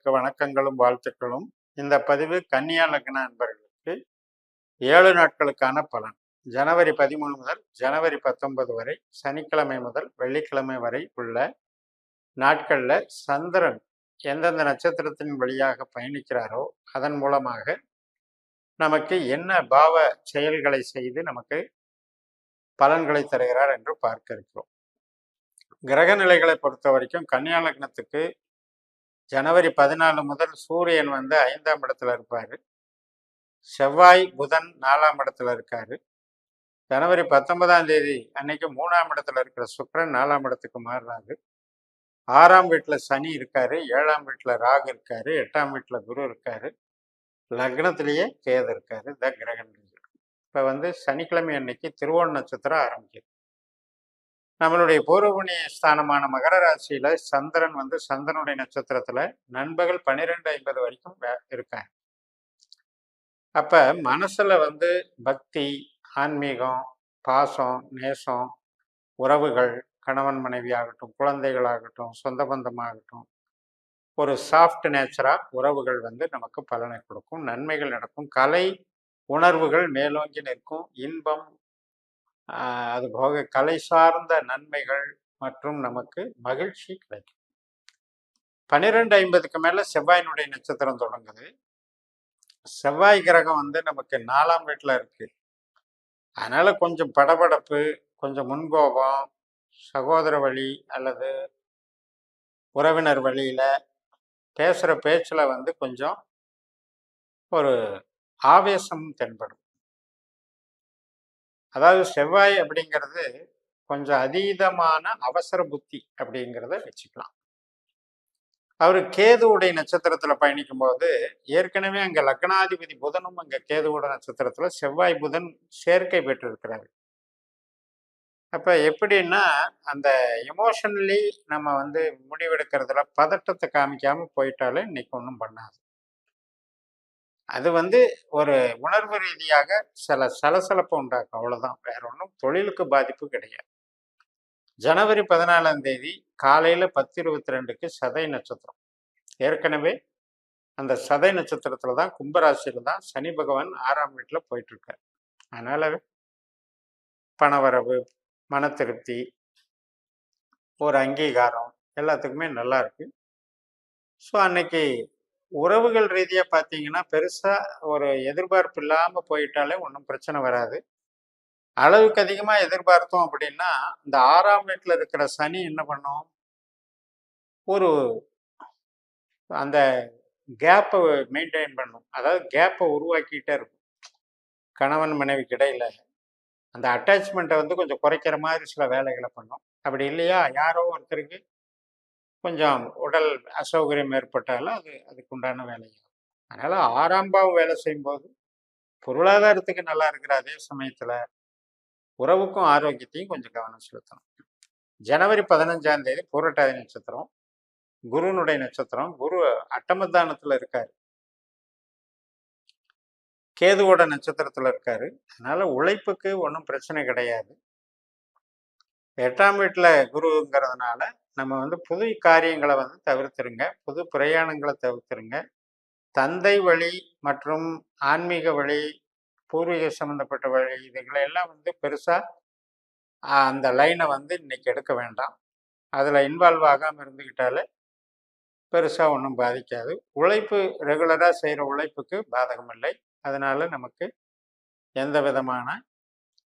அன்பர்களுக்கு வணக்கங்களும் வாழ்த்துக்களும். இந்த பதிவு கன்னியா லக்ன அன்பர்களுக்கு 7 நாட்களுக்கான பலன். ஜனவரி 13 முதல் ஜனவரி 19 வரை, சனிக்கிழமை முதல் வெள்ளிக்கிழமை வரை உள்ள நாட்கள்ல சந்திரன் எந்தெந்த நட்சத்திரத்தின் வழியாக பயணிக்கிறாரோ அதன் மூலமாக நமக்கு என்ன பாவ செயல்களை செய்து நமக்கு பலன்களை தருகிறார் என்று பார்க்க இருக்கிறோம். கிரக நிலைகளை பொறுத்த வரைக்கும் கன்னியா லக்னத்துக்கு ஜனவரி 14 முதல் சூரியன் 5ஆம் இடத்துல இருப்பாரு. செவ்வாய் புதன் 4ஆம் இடத்துல இருக்காரு. ஜனவரி 19ஆம் தேதி அன்னைக்கு 3ஆம் இடத்துல இருக்கிற சுக்கிரன் 4ஆம் இடத்துக்கு மாறுறாரு. 6ஆம் வீட்டுல சனி இருக்காரு, 7ஆம் வீட்டுல ராகு இருக்காரு, 8ஆம் வீட்டுல குரு இருக்காரு, லக்னத்திலேயே கேது இருக்காரு. இந்த கிரக நிலைகள். இப்ப சனிக்கிழமை அன்னைக்கு திருவோண நட்சத்திரம் ஆரம்பிக்குது. நம்மளுடைய பூர்வ புண்ணிய ஸ்தானமான மகர ராசியில சந்திரன் சந்திரனுடைய நட்சத்திரத்துல நண்பகல் 12:50 வரைக்கும் இருக்காங்க. அப்ப மனசுல பக்தி, ஆன்மீகம், பாசம், நேசம், உறவுகள், கணவன் மனைவி ஆகட்டும், குழந்தைகள் ஆகட்டும், சொந்த பந்தமாகட்டும், ஒரு சாஃப்ட் நேச்சரா உறவுகள் நமக்கு பலனை கொடுக்கும், நன்மைகள் நடக்கும், கலை உணர்வுகள் மேலோங்கி நிற்கும், இன்பம், அது போக கலை சார்ந்த நன்மைகள் மற்றும் நமக்கு மகிழ்ச்சி கிடைக்கும். 12:50க்கு மேல செவ்வாயினுடைய நட்சத்திரம் தொடங்குது. செவ்வாய் கிரகம் நமக்கு 4ஆம் வீட்டுல இருக்கு. அதனால கொஞ்சம் படபடப்பு, கொஞ்சம் முன்கோபம், சகோதர வழி அல்லது உறவினர் வழியில பேசுற பேச்சுல கொஞ்சம் ஒரு ஆவேசம் தென்படும். அதாவது செவ்வாய் அப்படிங்கிறது கொஞ்சம் அதீதமான அவசர புத்தி அப்படிங்கிறத வச்சுக்கலாம். அவர் கேதுவுடைய நட்சத்திரத்துல பயணிக்கும் போது ஏற்கனவே அங்க லக்னாதிபதி புதனும் அங்க கேதுவோட நட்சத்திரத்துல செவ்வாய் புதன் சேர்க்கை பெற்று இருக்கிறாரு. அப்ப எப்படின்னா அந்த எமோஷனலி நம்ம முடிவெடுக்கிறதுல பதட்டத்தை காமிக்காம போயிட்டாலே இன்னைக்கு ஒன்றும் பண்ணாது. அது ஒரு உணர்வு ரீதியாக சில சலசலப்பை உண்டாக்கும், அவ்வளவுதான். வேற ஒன்றும் தொழிலுக்கு பாதிப்பு கிடையாது. ஜனவரி 14ஆம் தேதி காலையில 10:22க்கு சதய நட்சத்திரம். ஏற்கனவே அந்த சதய நட்சத்திரத்துல தான் கும்பராசியில தான் சனி பகவான் 6ஆம் வீட்டுல போயிட்டு இருக்காரு. அதனால பணவரவு, மன திருப்தி, ஒரு அங்கீகாரம் எல்லாத்துக்குமே நல்லா இருக்கு. ஸோ அன்னைக்கு உறவுகள் ரீதியா பார்த்தீங்கன்னா பெருசா ஒரு எதிர்பார்ப்பு இல்லாம போயிட்டாலே ஒன்றும் பிரச்சனை வராது. அளவுக்கு அதிகமா எதிர்பார்த்தோம் அப்படின்னா இந்த 6ஆம் வீட்டுல இருக்கிற சனி என்ன பண்ணும், ஒரு அந்த கேப்பை மெயின்டைன் பண்ணும். அதாவது கேப்பை உருவாக்கிட்டே இருக்கும். கணவன் மனைவிக்கு இடையில அந்த அட்டாச்மெண்ட்டை கொஞ்சம் குறைக்கிற மாதிரி சில வேலைகளை பண்ணும். அப்படி இல்லையா யாரோ ஒருத்தருக்கு கொஞ்சம் உடல் அசௌகரியம் ஏற்பட்டாலும் அதுக்கு உண்டான வேலைகள். அதனால 6ஆம் பாவம் வேலை செய்யும்போது பொருளாதாரத்துக்கு நல்லா இருக்கிற அதே சமயத்துல உறவுக்கும் ஆரோக்கியத்தையும் கொஞ்சம் கவனம் செலுத்தணும். ஜனவரி 15ஆம் தேதி பூரட்டாதி நட்சத்திரம், குருனுடைய நட்சத்திரம். குரு அட்டமத்தானத்துல இருக்காரு, கேதுவோட நட்சத்திரத்துல இருக்காரு. அதனால உழைப்புக்கு ஒன்றும் பிரச்சனை கிடையாது. 8ஆம் வீட்டுல குருங்கிறதுனால நம்ம புது காரியங்களை தவிர்த்துருங்க, புது பிரயாணங்களை தவிர்த்துருங்க. தந்தை வழி மற்றும் ஆன்மீக வழி, பூர்வீக சம்பந்தப்பட்ட வழி, இதுகளை எல்லாம் பெருசா அந்த லைனை இன்னைக்கு எடுக்க வேண்டாம். அதுல இன்வால்வ் ஆகாம இருந்துக்கிட்டாலே பெருசா ஒன்றும் பாதிக்காது. உழைப்பு ரெகுலரா செய்யற உழைப்புக்கு பாதகம் இல்லை. அதனால நமக்கு எந்த விதமான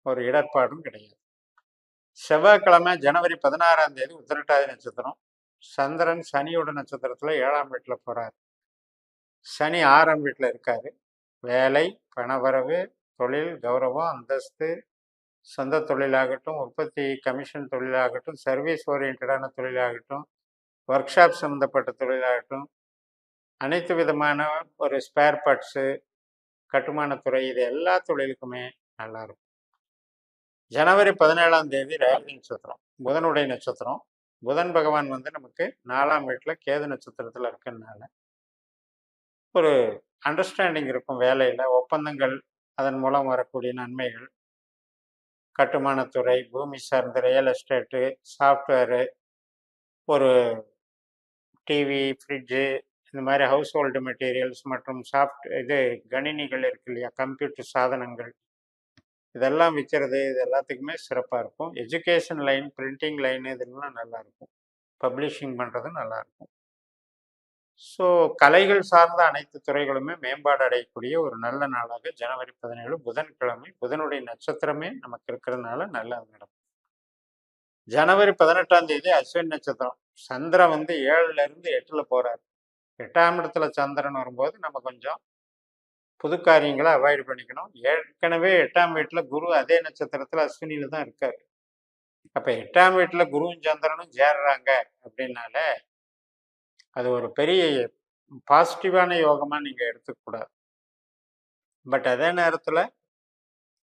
ஒரு இடர்பாடும் கிடையாது. செவ்வாய்க்கிழமை ஜனவரி 16ஆம் தேதி உத்திரட்டாதி நட்சத்திரம். சந்திரன் சனியோட நட்சத்திரத்துல 7ஆம் வீட்டுல போறாரு. சனி 6ஆம் வீட்டுல இருக்காரு. வேலை, பணவரவு, தொழில், கௌரவம், அந்தஸ்து, சொந்த தொழிலாகட்டும், உற்பத்தி கமிஷன் தொழிலாகட்டும், சர்வீஸ் ஓரியன்டான தொழிலாகட்டும், ஒர்க் ஷாப் சம்மந்தப்பட்ட தொழிலாகட்டும், அனைத்து விதமான ஒரு ஸ்பேர் பார்ட்ஸு, கட்டுமானத்துறை, இது எல்லா தொழிலுக்குமே நல்லா இருக்கும். ஜனவரி 17ஆம் தேதி ரேவதி நட்சத்திரம், புதனுடைய நட்சத்திரம். புதன் பகவான் நமக்கு 4ஆம் வீட்டுல கேது நட்சத்திரத்துல இருக்கிறதுனால ஒரு அண்டர்ஸ்டாண்டிங் இருக்கும். வேலையில ஒப்பந்தங்கள், அதன் மூலம் வரக்கூடிய நன்மைகள், கட்டுமானத்துறை, பூமி சார்ந்த ரியல் எஸ்டேட்டு, சாஃப்ட்வேரு, ஒரு டிவி, ஃப்ரிட்ஜு, இந்த மாதிரி ஹவுஸ் ஹோல்டு மெட்டீரியல்ஸ் மற்றும் இது கணினிகள் இருக்கு இல்லையா, கம்ப்யூட்டர் சாதனங்கள், இதெல்லாம் விற்கிறது, இது எல்லாத்துக்குமே சிறப்பாக இருக்கும். எஜுகேஷன் லைன், பிரிண்டிங் லைன், இதெல்லாம் நல்லா இருக்கும். பப்ளிஷிங் பண்ணுறது நல்லா இருக்கும். ஸோ கலைகள் சார்ந்த அனைத்து துறைகளுமே மேம்பாடு அடையக்கூடிய ஒரு நல்ல நாளாக ஜனவரி 17 புதன்கிழமை, புதனுடைய நட்சத்திரமே நமக்கு இருக்கிறதுனால நல்லா நடக்கும். ஜனவரி 18ஆம் தேதி அஸ்வின் நட்சத்திரம். சந்திரன் வந்து 7ல இருந்து 8ல போறாரு. 8ஆம் இடத்துல சந்திரன் வரும்போது நம்ம கொஞ்சம் புது காரியங்களை அவாய்ட் பண்ணிக்கணும். ஏற்கனவே 8ஆம் வீட்டுல குரு அதே நட்சத்திரத்துல அஸ்வினியில தான் இருக்காரு. அப்ப 8ஆம் வீட்டுல குருவும் சந்திரனும் சேர்றாங்க அப்படின்னால அது ஒரு பெரிய பாசிட்டிவான யோகமா நீங்க எடுத்துக்க கூடாது. பட் அதே நேரத்துல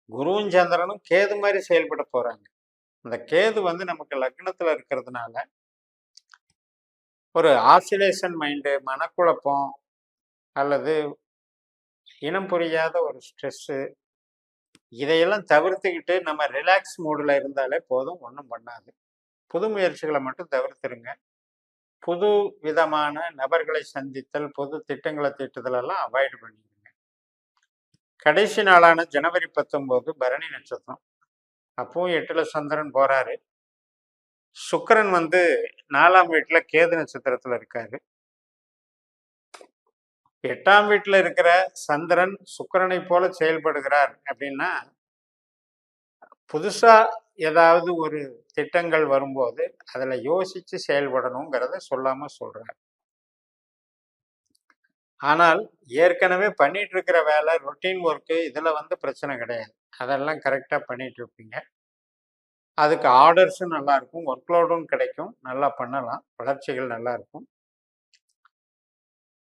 குருவும் சந்திரனும் கேது மாதிரி செயல்பட போறாங்க. அந்த கேது வந்து நமக்கு லக்னத்துல இருக்கிறதுனால ஒரு ஆசிலேஷன் மைண்டு, மனக்குழப்பம் அல்லது இனம் புரியாத ஒரு ஸ்ட்ரெஸ்ஸு, இதையெல்லாம் தவிர்த்துக்கிட்டு நம்ம ரிலாக்ஸ் மூடில் இருந்தாலே போதும், ஒன்றும் பண்ணாது. புது முயற்சிகளை மட்டும் தவிர்த்துருங்க. புது விதமான நபர்களை சந்தித்தல், பொது திட்டங்களை தீட்டுதலெல்லாம் அவாய்டு பண்ணிடுங்க. கடைசி நாளான ஜனவரி 19 பரணி நட்சத்திரம். அப்பவும் 8ல சந்திரன் போறாரு. சுக்கிரன் வந்து 4ஆம் வீட்டுல கேது நட்சத்திரத்துல இருக்காரு. 8ஆம் வீட்டுல இருக்கிற சந்திரன் சுக்கிரனை போல செயல்படுகிறார் அப்படின்னா, புதுசா ஏதாவது ஒரு திட்டங்கள் வரும்போது அதுல யோசிச்சு செயல்படணுங்கிறத சொல்லாம சொல்றார். ஆனால் ஏற்கனவே பண்ணிட்டு இருக்கிற வேலை, ரொட்டீன் ஒர்க்கு, இதுல வந்து பிரச்சனை கிடையாது. அதெல்லாம் கரெக்டா பண்ணிட்டு இருப்பீங்க. அதுக்கு ஆர்டர்ஸும் நல்லா இருக்கும், ஒர்க்லோடும் கிடைக்கும், நல்லா பண்ணலாம், வளர்ச்சிகள் நல்லா இருக்கும்.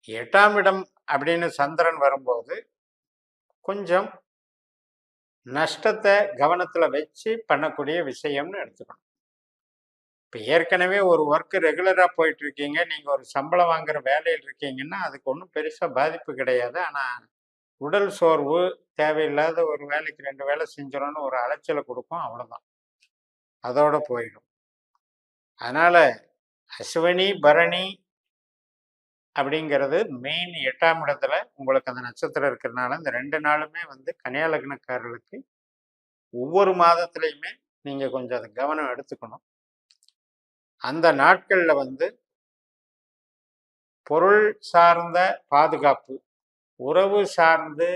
8ஆம் இடம் அப்படின்னு சந்திரன் வரும்போது கொஞ்சம் நஷ்டத்தை கவனத்துல வச்சு பண்ணக்கூடிய விஷயம்னு எடுத்துக்கணும். இப்போ ஏற்கனவே ஒரு ஒர்க்கு ரெகுலராக போயிட்டு இருக்கீங்க, நீங்கள் ஒரு சம்பளம் வாங்குற வேலையில் இருக்கீங்கன்னா அதுக்கு ஒன்றும் பெருசாக பாதிப்பு கிடையாது. ஆனால் உடல் சோர்வு, தேவையில்லாத ஒரு வேலைக்கு 2 வேலை செஞ்சிடணும்னு ஒரு அலைச்சலை கொடுக்கும், அவ்வளோதான், அதோட போயிடும். அதனால அஸ்வினி பரணி அப்படிங்கிறது மெயின் 8ஆம் இடத்துல உங்களுக்கு அந்த நட்சத்திரம் இருக்கிறதுனால இந்த 2 நாளுமே வந்து கன்னியா லக்னக்காரர்களுக்கு ஒவ்வொரு மாதத்துலையுமே நீங்கள் கொஞ்சம் அதை கவனம் எடுத்துக்கணும். அந்த நாட்களில் வந்து பொருள் சார்ந்த பாதுகாப்பு, உறவு சார்ந்து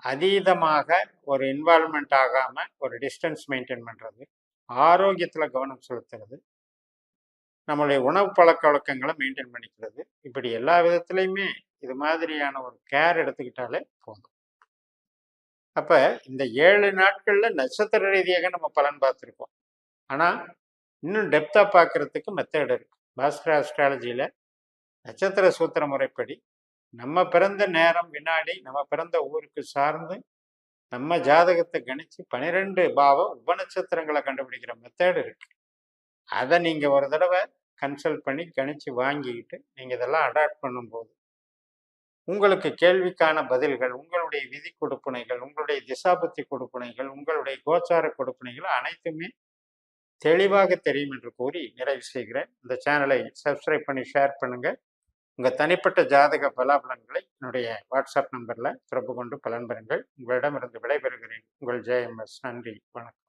அதீதமாக ஒரு இன்வால்மெண்ட் ஆகாமல் ஒரு டிஸ்டன்ஸ் மெயின்டைன் பண்ணுறது, ஆரோக்கியத்தில் கவனம் செலுத்துறது, நம்மளுடைய உணவு பழக்க வழக்கங்களை மெயின்டைன் பண்ணிக்கிறது, இப்படி எல்லா விதத்துலையுமே இது மாதிரியான ஒரு கேர் எடுத்துக்கிட்டாலே போதும். அப்போ இந்த 7 நாட்களில் நட்சத்திர ரீதியாக நம்ம பலன் பார்த்துருக்கோம். ஆனால் இன்னும் டெப்த்தாக பார்க்கறதுக்கு மெத்தட் இருக்கு. பாஸ்கர அஸ்ட்ராலஜியில் நட்சத்திர சூத்திர முறைப்படி நம்ம பிறந்த நேரம், வினாடி, நம்ம பிறந்த ஊருக்கு சார்ந்து நம்ம ஜாதகத்தை கணிச்சு 12 பாவ உபநட்சத்திரங்களை கண்டுபிடிக்கிற மெத்தட் இருக்கு. அதை நீங்க ஒரு தடவை கன்சல்ட் பண்ணி கணிச்சு வாங்கிக்கிட்டு நீங்க இதெல்லாம் அடாப்ட் பண்ணும்போது உங்களுக்கு கேள்விக்கான பதில்கள், உங்களுடைய விதி கொடுப்புனைகள், உங்களுடைய திசாபத்தி கொடுப்புனைகள், உங்களுடைய கோச்சார கொடுப்புனைகள் அனைத்துமே தெளிவாக தெரியும் என்று கூறி நிறைவு செய்கிறேன். இந்த சேனலை சப்ஸ்கிரைப் பண்ணி ஷேர் பண்ணுங்க. உங்கள் தனிப்பட்ட ஜாதக பலாபலன்களை என்னுடைய வாட்ஸ்அப் நம்பரில் தொடர்பு கொண்டு பலன் பெறுங்கள். உங்களிடமிருந்து விடைபெறுகிறேன். உங்கள் JMS. நன்றி, வணக்கம்.